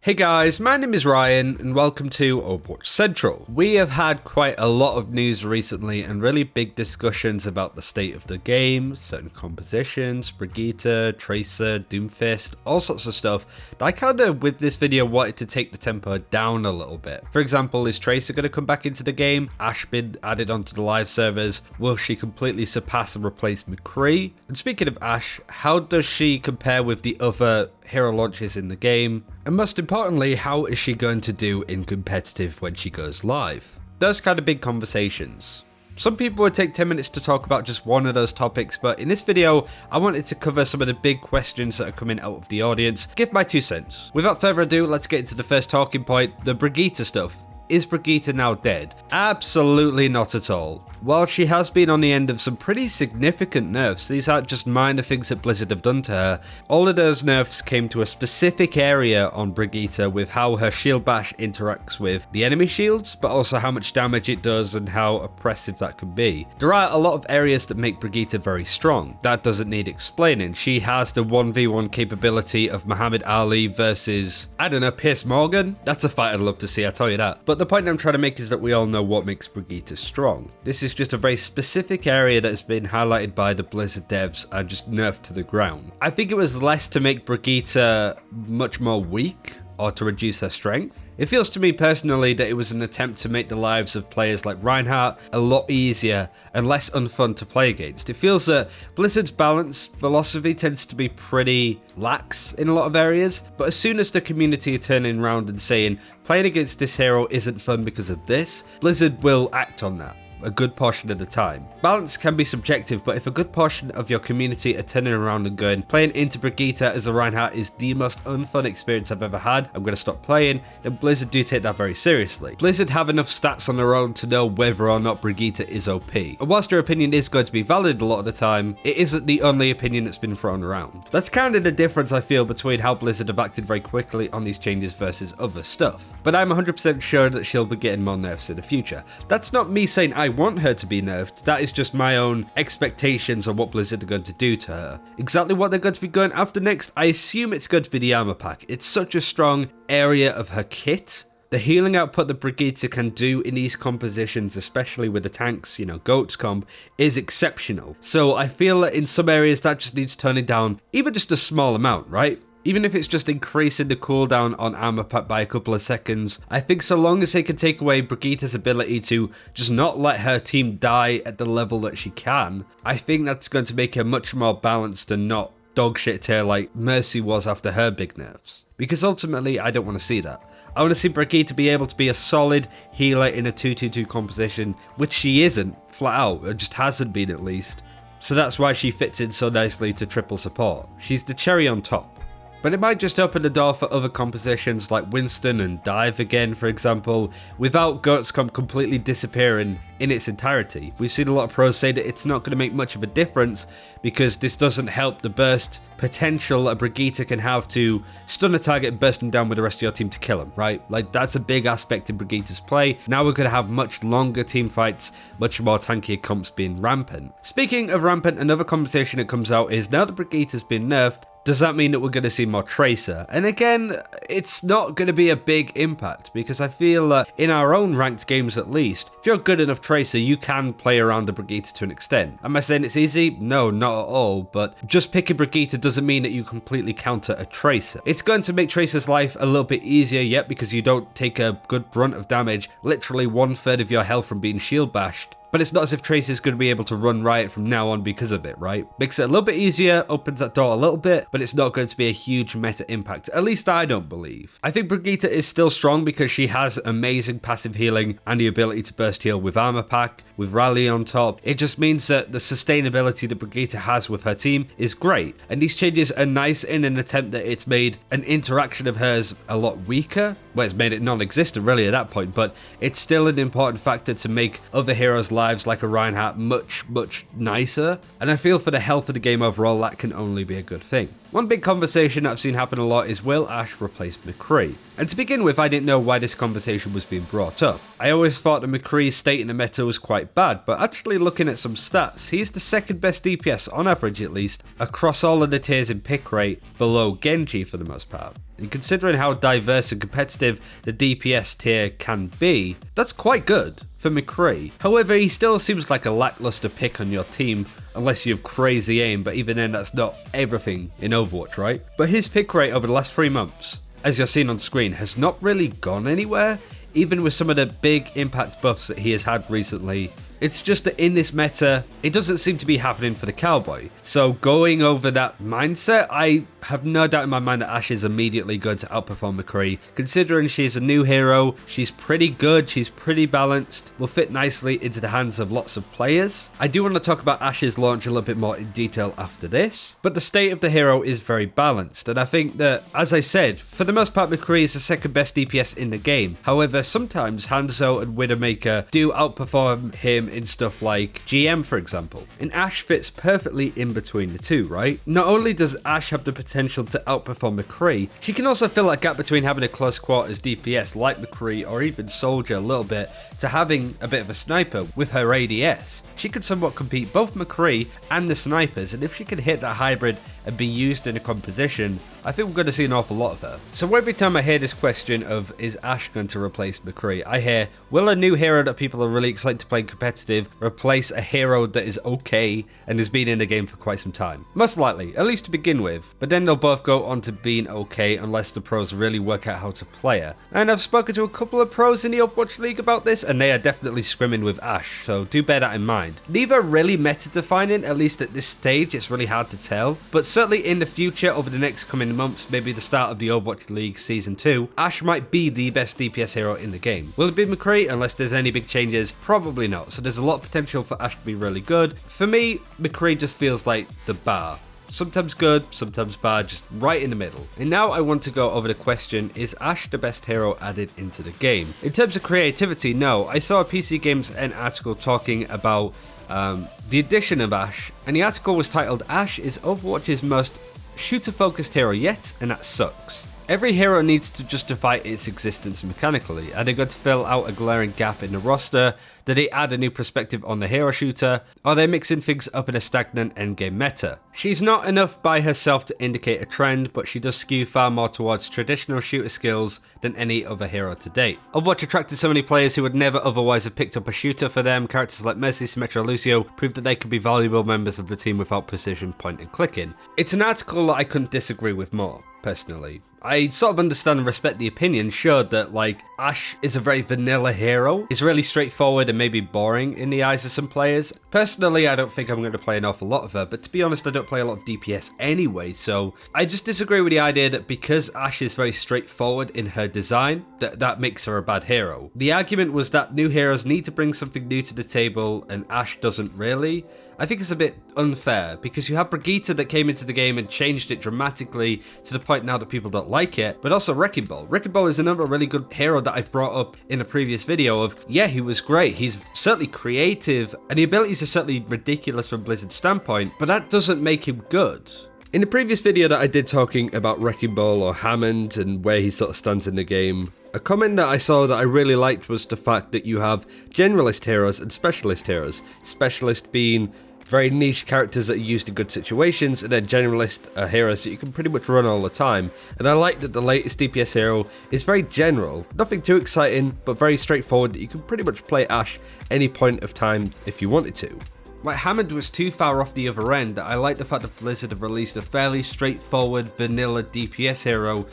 Hey guys, my name is Ryan and welcome to Overwatch Central. We have had quite a lot of news recently and really big discussions about the state of the game, certain compositions, Brigitte, Tracer, Doomfist, all sorts of stuff that I kind of with this video wanted to take the tempo down a little bit. For example, is Tracer going to come back into the game? Ashe been added onto the live servers? Will she completely surpass and replace McCree? And speaking of Ashe, how does she compare with the other hero launches in the game? And most importantly, how is she going to do in competitive when she goes live? Those kind of big conversations. Some people would take 10 minutes to talk about just one of those topics, but in this video, I wanted to cover some of the big questions that are coming out of the audience, give my 2 cents. Without further ado, let's get into the first talking point, the Brigitte stuff. Is Brigitte now dead? Absolutely not at all. While she has been on the end of some pretty significant nerfs, these aren't just minor things that Blizzard have done to her. All of those nerfs came to a specific area on Brigitte with how her shield bash interacts with the enemy shields, but also how much damage it does and how oppressive that can be. There are a lot of areas that make Brigitte very strong. That doesn't need explaining. She has the 1v1 capability of Muhammad Ali versus, I don't know, Piers Morgan? That's a fight I'd love to see, I tell you that. But the point I'm trying to make is that we all know what makes Brigitte strong. This is just a very specific area that has been highlighted by the Blizzard devs and just nerfed to the ground. I think it was less to make Brigitte much more weak or to reduce her strength. It feels to me personally that it was an attempt to make the lives of players like Reinhardt a lot easier and less unfun to play against. It feels that Blizzard's balance philosophy tends to be pretty lax in a lot of areas, but as soon as the community are turning around and saying playing against this hero isn't fun because of this, Blizzard will act on that a good portion of the time. Balance can be subjective, but if a good portion of your community are turning around and going, playing into Brigitte as a Reinhardt is the most unfun experience I've ever had, I'm going to stop playing, then Blizzard do take that very seriously. Blizzard have enough stats on their own to know whether or not Brigitte is OP. And whilst their opinion is going to be valid a lot of the time, it isn't the only opinion that's been thrown around. That's kind of the difference I feel between how Blizzard have acted very quickly on these changes versus other stuff. But I'm 100% sure that she'll be getting more nerfs in the future. That's not me saying I want her to be nerfed, that is just my own expectations on what Blizzard are going to do to her. Exactly what they're going to be going after next, I assume it's going to be the armor pack. It's such a strong area of her kit. The healing output that Brigitte can do in these compositions, especially with the tanks, GOATS comp, is exceptional. So I feel that in some areas that just needs turning down, even just a small amount, right? Even if it's just increasing the cooldown on armor pack by a couple of seconds, I think so long as they can take away Brigitte's ability to just not let her team die at the level that she can, I think that's going to make her much more balanced and not dogshit to her like Mercy was after her big nerfs. Because ultimately, I don't want to see that. I want to see Brigitte be able to be a solid healer in a 2-2-2 composition, which she isn't, flat out, or just hasn't been at least. So that's why she fits in so nicely to triple support. She's the cherry on top. But it might just open the door for other compositions like Winston and Dive again, for example, without GOATS comp completely disappearing in its entirety. We've seen a lot of pros say that it's not going to make much of a difference because this doesn't help the burst potential a Brigitte can have to stun a target and burst them down with the rest of your team to kill them, right? Like, that's a big aspect in Brigitte's play. Now we're going to have much longer team fights, much more tankier comps being rampant. Speaking of rampant, another conversation that comes out is now that Brigitte has been nerfed, does that mean that we're going to see more Tracer? And again, it's not going to be a big impact because I feel that in our own ranked games at least, if you're good enough Tracer, you can play around the Brigitte to an extent. Am I saying it's easy? No, not at all, but just picking Brigitte doesn't mean that you completely counter a Tracer. It's going to make Tracer's life a little bit easier yet because you don't take a good brunt of damage, literally 1/3 of your health from being shield bashed. But it's not as if Tracer's going to be able to run riot from now on because of it, right? Makes it a little bit easier, opens that door a little bit, but it's not going to be a huge meta impact. At least I don't believe. I think Brigitte is still strong because she has amazing passive healing and the ability to burst heal with armor pack, with rally on top. It just means that the sustainability that Brigitte has with her team is great. And these changes are nice in an attempt that it's made an interaction of hers a lot weaker. Well, it's made it non-existent really at that point, but it's still an important factor to make other heroes' lives like a Reinhardt much nicer, and I feel for the health of the game overall that can only be a good thing. One big conversation that I've seen happen a lot is, will Ashe replace McCree? And to begin with, I didn't know why this conversation was being brought up. I always thought that McCree's state in the meta was quite bad, but actually looking at some stats, he's the second best DPS, on average at least, across all of the tiers in pick rate, below Genji for the most part. And considering how diverse and competitive the DPS tier can be, that's quite good for McCree. However, he still seems like a lackluster pick on your team unless you have crazy aim, but even then that's not everything in Overwatch, right? But his pick rate over the last 3 months, as you're seeing on screen, has not really gone anywhere, even with some of the big impact buffs that he has had recently. It's just that in this meta, it doesn't seem to be happening for the Cowboy. So going over that mindset, I have no doubt in my mind that Ashe is immediately going to outperform McCree. Considering she's a new hero, she's pretty good, she's pretty balanced, will fit nicely into the hands of lots of players. I do want to talk about Ashe's launch a little bit more in detail after this, but the state of the hero is very balanced, and I think that, as I said, for the most part McCree is the second best DPS in the game. However, sometimes Hanzo and Widowmaker do outperform him in stuff like GM, for example. And Ashe fits perfectly in between the two, right? Not only does Ashe have the potential to outperform McCree, she can also fill that gap between having a close quarters DPS like McCree or even Soldier a little bit to having a bit of a sniper with her ADS. She could somewhat compete both McCree and the snipers, and if she can hit that hybrid and be used in a composition, I think we're going to see an awful lot of her. So every time I hear this question of is Ashe going to replace McCree, I hear, will a new hero that people are really excited to play competitive replace a hero that is okay and has been in the game for quite some time? Most likely, at least to begin with, but then they'll both go on to being okay unless the pros really work out how to play her. And I've spoken to a couple of pros in the Overwatch League about this, and they are definitely scrimming with Ashe, so do bear that in mind. Neither are really meta defining, at least at this stage, it's really hard to tell, but certainly in the future, over the next coming months, maybe the start of the Overwatch League Season 2, Ashe might be the best DPS hero in the game. Will it be McCree unless there's any big changes? Probably not, so there's a lot of potential for Ashe to be really good. For me, McCree just feels like the bar. Sometimes good, sometimes bad, just right in the middle. And now I want to go over the question, is Ashe the best hero added into the game? In terms of creativity, no. I saw a PC Games N article talking about the addition of Ashe, and the article was titled, Ashe is Overwatch's most shooter-focused hero yet, and that sucks. Every hero needs to justify its existence mechanically. Are they going to fill out a glaring gap in the roster? Do they add a new perspective on the hero shooter? Are they mixing things up in a stagnant endgame meta? She's not enough by herself to indicate a trend, but she does skew far more towards traditional shooter skills than any other hero to date. Overwatch attracted so many players who would never otherwise have picked up a shooter for them. Characters like Mercy, Symmetra, Lucio proved that they could be valuable members of the team without precision point and clicking. It's an article that I couldn't disagree with more, personally. I sort of understand and respect the opinion, sure, that like Ashe is a very vanilla hero. It's really straightforward and maybe boring in the eyes of some players. Personally, I don't think I'm going to play an awful lot of her, but to be honest, I don't play a lot of DPS anyway, so I just disagree with the idea that because Ashe is very straightforward in her design, that makes her a bad hero. The argument was that new heroes need to bring something new to the table, and Ashe doesn't really. I think it's a bit unfair because you have Brigitte that came into the game and changed it dramatically to the point now that people don't like it, but also Wrecking Ball. Wrecking Ball is another really good hero that I've brought up in a previous video of, yeah, he was great. He's certainly creative and the abilities are certainly ridiculous from Blizzard's standpoint, but that doesn't make him good. In the previous video that I did talking about Wrecking Ball or Hammond and where he sort of stands in the game, a comment that I saw that I really liked was the fact that you have generalist heroes and specialist heroes. Specialist being very niche characters that are used in good situations, and then generalist are heroes that you can pretty much run all the time. And I like that the latest DPS hero is very general, nothing too exciting, but very straightforward that you can pretty much play Ashe any point of time if you wanted to. Like Hammond was too far off the other end. I like the fact that Blizzard have released a fairly straightforward vanilla DPS hero,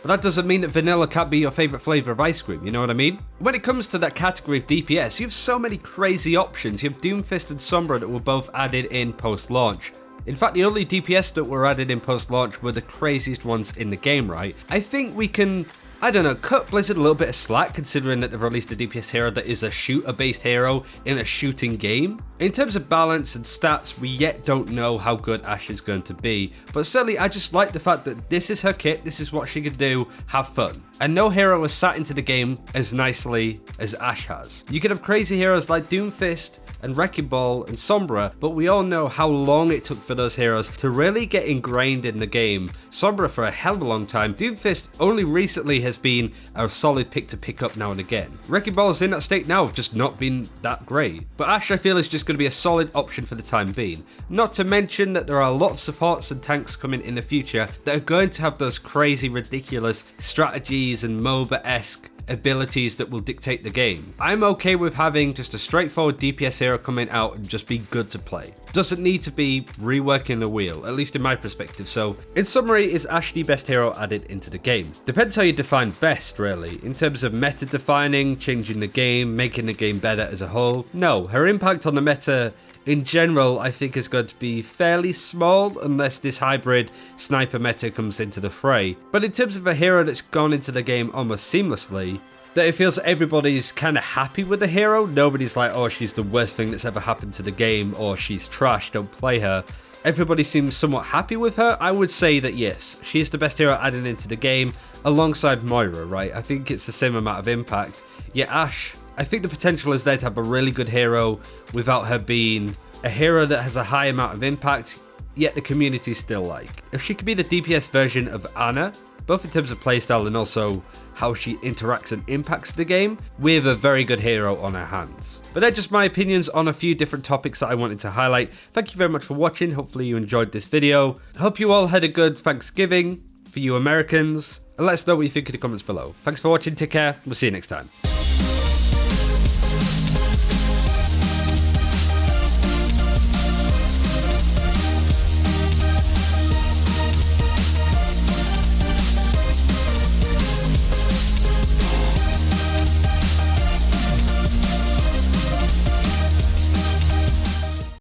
but that doesn't mean that vanilla can't be your favourite flavour of ice cream, you know what I mean? When it comes to that category of DPS, you have so many crazy options. You have Doomfist and Sombra that were both added in post-launch. In fact, the only DPS that were added in post-launch were the craziest ones in the game, right? I think we can, I don't know, cut Blizzard a little bit of slack considering that they've released a DPS hero that is a shooter-based hero in a shooting game. In terms of balance and stats, we yet don't know how good Ashe is going to be, but certainly I just like the fact that this is her kit, this is what she can do, have fun. And no hero has sat into the game as nicely as Ashe has. You could have crazy heroes like Doomfist and Wrecking Ball and Sombra, but we all know how long it took for those heroes to really get ingrained in the game. Sombra for a hell of a long time. Doomfist only recently has been a solid pick to pick up now and again. Wrecking Ball is in that state now of just not being that great. But Ashe, I feel, is just going to be a solid option for the time being. Not to mention that there are a lot of supports and tanks coming in the future that are going to have those crazy, ridiculous strategies and MOBA-esque abilities that will dictate the game. I'm okay with having just a straightforward DPS hero coming out and just be good to play. Doesn't need to be reworking the wheel, at least in my perspective. So in summary, is Ashe the best hero added into the game? Depends how you define best, really. In terms of meta defining, changing the game, making the game better as a whole, no. Her impact on the meta in general, I think is going to be fairly small unless this hybrid sniper meta comes into the fray. But in terms of a hero that's gone into the game almost seamlessly, that it feels everybody's kind of happy with the hero. Nobody's like, oh, she's the worst thing that's ever happened to the game, or she's trash, don't play her. Everybody seems somewhat happy with her. I would say that yes, she's the best hero added into the game alongside Moira, right? I think it's the same amount of impact. Yet Ashe, I think the potential is there to have a really good hero without her being a hero that has a high amount of impact, yet the community still like. If she could be the DPS version of Ana, both in terms of playstyle and also how she interacts and impacts the game, we have a very good hero on our hands. But they're just my opinions on a few different topics that I wanted to highlight. Thank you very much for watching. Hopefully you enjoyed this video. I hope you all had a good Thanksgiving for you Americans. And let us know what you think in the comments below. Thanks for watching. Take care. We'll see you next time.